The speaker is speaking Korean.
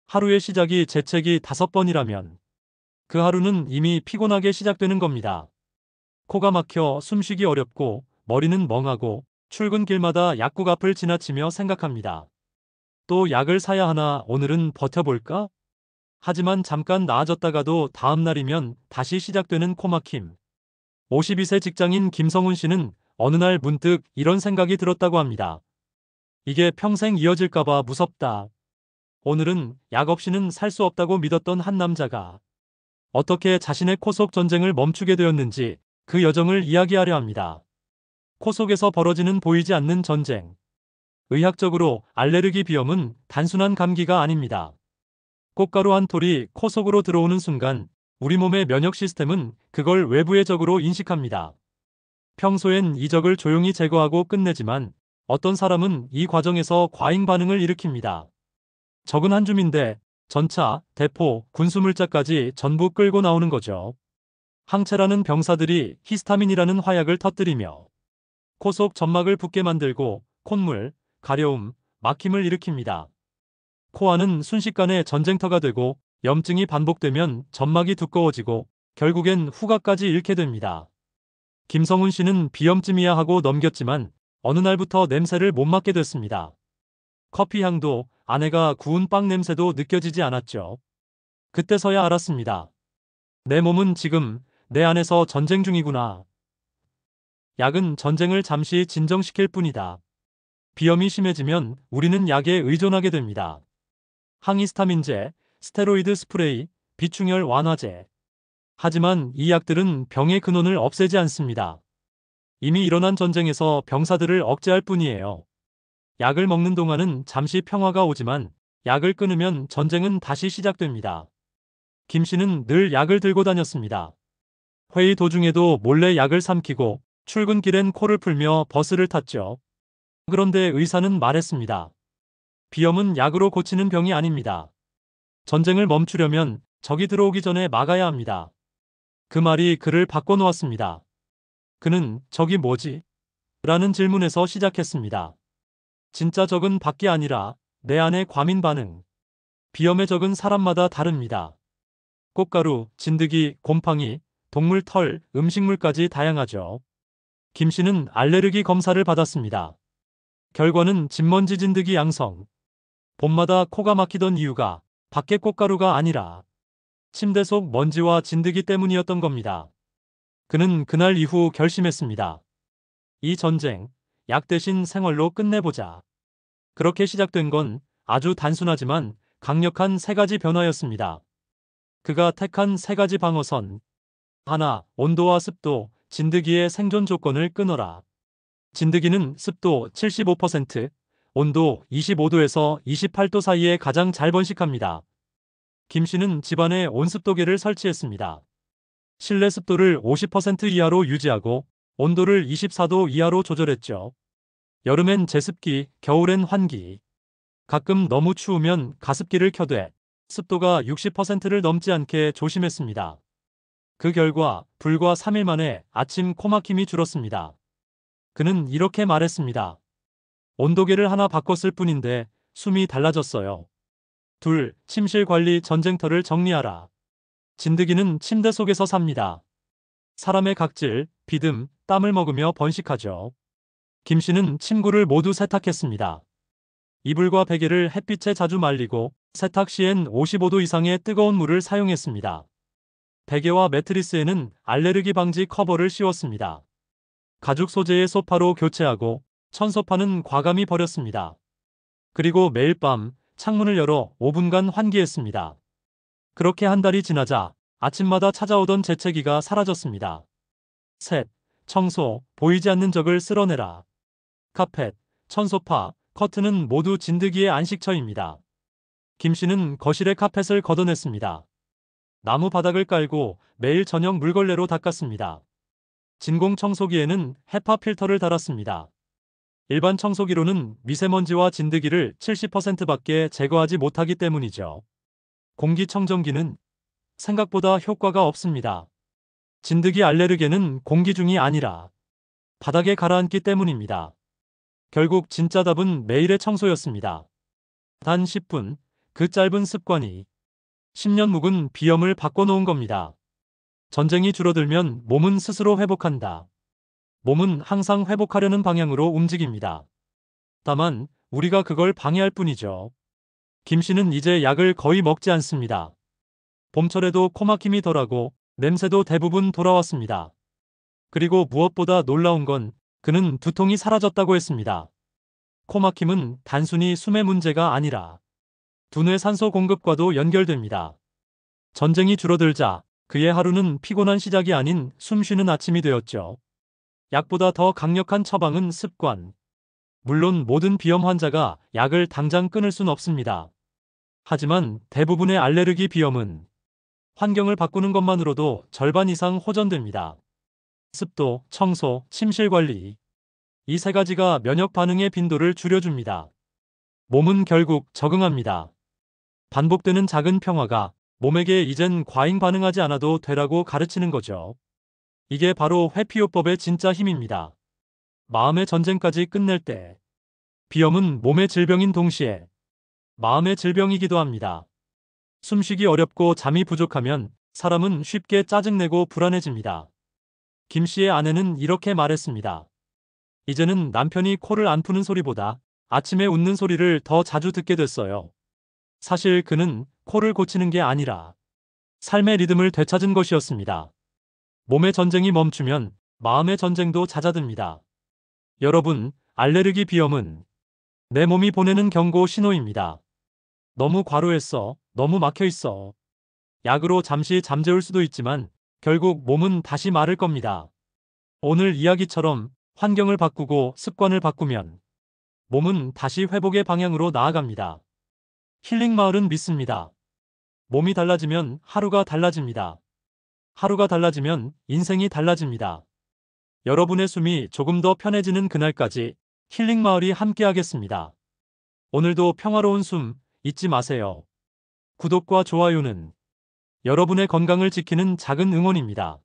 하루의 시작이 재채기 5번이라면 그 하루는 이미 피곤하게 시작되는 겁니다. 코가 막혀 숨쉬기 어렵고 머리는 멍하고 출근길마다 약국 앞을 지나치며 생각합니다. 또 약을 사야 하나, 오늘은 버텨볼까? 하지만 잠깐 나아졌다가도 다음 날이면 다시 시작되는 코막힘. 52세 직장인 김성훈 씨는 어느 날 문득 이런 생각이 들었다고 합니다. 이게 평생 이어질까봐 무섭다. 오늘은 약 없이는 살 수 없다고 믿었던 한 남자가 어떻게 자신의 코 속 전쟁을 멈추게 되었는지 그 여정을 이야기하려 합니다. 코 속에서 벌어지는 보이지 않는 전쟁. 의학적으로 알레르기 비염은 단순한 감기가 아닙니다. 꽃가루 한 톨이 코 속으로 들어오는 순간 우리 몸의 면역 시스템은 그걸 외부의 적으로 인식합니다. 평소엔 이 적을 조용히 제거하고 끝내지만 어떤 사람은 이 과정에서 과잉 반응을 일으킵니다. 적은 한 줌인데 전차, 대포, 군수물자까지 전부 끌고 나오는 거죠. 항체라는 병사들이 히스타민이라는 화약을 터뜨리며 코 속 점막을 붓게 만들고 콧물, 가려움, 막힘을 일으킵니다. 코 안은 순식간에 전쟁터가 되고 염증이 반복되면 점막이 두꺼워지고 결국엔 후각까지 잃게 됩니다. 김성훈 씨는 비염쯤이야 하고 넘겼지만 어느 날부터 냄새를 못 맡게 됐습니다. 커피 향도, 아내가 구운 빵 냄새도 느껴지지 않았죠. 그때서야 알았습니다. 내 몸은 지금 내 안에서 전쟁 중이구나. 약은 전쟁을 잠시 진정시킬 뿐이다. 비염이 심해지면 우리는 약에 의존하게 됩니다. 항히스타민제, 스테로이드 스프레이, 비충혈 완화제. 하지만 이 약들은 병의 근원을 없애지 않습니다. 이미 일어난 전쟁에서 병사들을 억제할 뿐이에요. 약을 먹는 동안은 잠시 평화가 오지만 약을 끊으면 전쟁은 다시 시작됩니다. 김 씨는 늘 약을 들고 다녔습니다. 회의 도중에도 몰래 약을 삼키고 출근길엔 코를 풀며 버스를 탔죠. 그런데 의사는 말했습니다. 비염은 약으로 고치는 병이 아닙니다. 전쟁을 멈추려면 적이 들어오기 전에 막아야 합니다. 그 말이 그를 바꿔놓았습니다. 그는 적이 뭐지? 라는 질문에서 시작했습니다. 진짜 적은 밖이 아니라 내 안의 과민 반응. 비염의 적은 사람마다 다릅니다. 꽃가루, 진드기, 곰팡이, 동물 털, 음식물까지 다양하죠. 김 씨는 알레르기 검사를 받았습니다. 결과는 진먼지 진드기 양성. 봄마다 코가 막히던 이유가 밖의 꽃가루가 아니라 침대 속 먼지와 진드기 때문이었던 겁니다. 그는 그날 이후 결심했습니다. 이 전쟁, 약 대신 생활로 끝내보자. 그렇게 시작된 건 아주 단순하지만 강력한 3가지 변화였습니다. 그가 택한 3가지 방어선. 하나, 온도와 습도, 진드기의 생존 조건을 끊어라. 진드기는 습도 75%, 온도 25도에서 28도 사이에 가장 잘 번식합니다. 김 씨는 집안에 온습도계를 설치했습니다. 실내 습도를 50% 이하로 유지하고 온도를 24도 이하로 조절했죠. 여름엔 제습기, 겨울엔 환기. 가끔 너무 추우면 가습기를 켜되 습도가 60%를 넘지 않게 조심했습니다. 그 결과 불과 3일 만에 아침 코막힘이 줄었습니다. 그는 이렇게 말했습니다. 온도계를 하나 바꿨을 뿐인데 숨이 달라졌어요. 둘, 침실 관리 전쟁터를 정리하라. 진드기는 침대 속에서 삽니다. 사람의 각질, 비듬, 땀을 먹으며 번식하죠. 김 씨는 침구를 모두 세탁했습니다. 이불과 베개를 햇빛에 자주 말리고 세탁 시엔 55도 이상의 뜨거운 물을 사용했습니다. 베개와 매트리스에는 알레르기 방지 커버를 씌웠습니다. 가죽 소재의 소파로 교체하고 천소파는 과감히 버렸습니다. 그리고 매일 밤 창문을 열어 5분간 환기했습니다. 그렇게 한 달이 지나자 아침마다 찾아오던 재채기가 사라졌습니다. 셋, 청소, 보이지 않는 적을 쓸어내라. 카펫, 천소파, 커튼은 모두 진드기의 안식처입니다. 김 씨는 거실의 카펫을 걷어냈습니다. 나무 바닥을 깔고 매일 저녁 물걸레로 닦았습니다. 진공 청소기에는 헤파 필터를 달았습니다. 일반 청소기로는 미세먼지와 진드기를 70%밖에 제거하지 못하기 때문이죠. 공기청정기는 생각보다 효과가 없습니다. 진드기 알레르게는 공기 중이 아니라 바닥에 가라앉기 때문입니다. 결국 진짜 답은 매일의 청소였습니다. 단 10분, 그 짧은 습관이 10년 묵은 비염을 바꿔놓은 겁니다. 전쟁이 줄어들면 몸은 스스로 회복한다. 몸은 항상 회복하려는 방향으로 움직입니다. 다만 우리가 그걸 방해할 뿐이죠. 김 씨는 이제 약을 거의 먹지 않습니다. 봄철에도 코막힘이 덜하고 냄새도 대부분 돌아왔습니다. 그리고 무엇보다 놀라운 건 그는 두통이 사라졌다고 했습니다. 코막힘은 단순히 숨의 문제가 아니라 두뇌 산소 공급과도 연결됩니다. 전쟁이 줄어들자 그의 하루는 피곤한 시작이 아닌 숨쉬는 아침이 되었죠. 약보다 더 강력한 처방은 습관. 물론 모든 비염 환자가 약을 당장 끊을 순 없습니다. 하지만 대부분의 알레르기 비염은 환경을 바꾸는 것만으로도 절반 이상 호전됩니다. 습도, 청소, 침실 관리. 이 세 가지가 면역 반응의 빈도를 줄여줍니다. 몸은 결국 적응합니다. 반복되는 작은 평화가 몸에게 이젠 과잉 반응하지 않아도 되라고 가르치는 거죠. 이게 바로 회피요법의 진짜 힘입니다. 마음의 전쟁까지 끝낼 때 비염은 몸의 질병인 동시에 마음의 질병이기도 합니다. 숨쉬기 어렵고 잠이 부족하면 사람은 쉽게 짜증내고 불안해집니다. 김 씨의 아내는 이렇게 말했습니다. 이제는 남편이 코를 안 푸는 소리보다 아침에 웃는 소리를 더 자주 듣게 됐어요. 사실 그는 코를 고치는 게 아니라 삶의 리듬을 되찾은 것이었습니다. 몸의 전쟁이 멈추면 마음의 전쟁도 잦아듭니다. 여러분, 알레르기 비염은 내 몸이 보내는 경고 신호입니다. 너무 과로했어. 너무 막혀있어. 약으로 잠시 잠재울 수도 있지만 결국 몸은 다시 마를 겁니다. 오늘 이야기처럼 환경을 바꾸고 습관을 바꾸면 몸은 다시 회복의 방향으로 나아갑니다. 힐링 마을은 믿습니다. 몸이 달라지면 하루가 달라집니다. 하루가 달라지면 인생이 달라집니다. 여러분의 숨이 조금 더 편해지는 그날까지 힐링 마을이 함께하겠습니다. 오늘도 평화로운 숨 잊지 마세요. 구독과 좋아요는 여러분의 건강을 지키는 작은 응원입니다.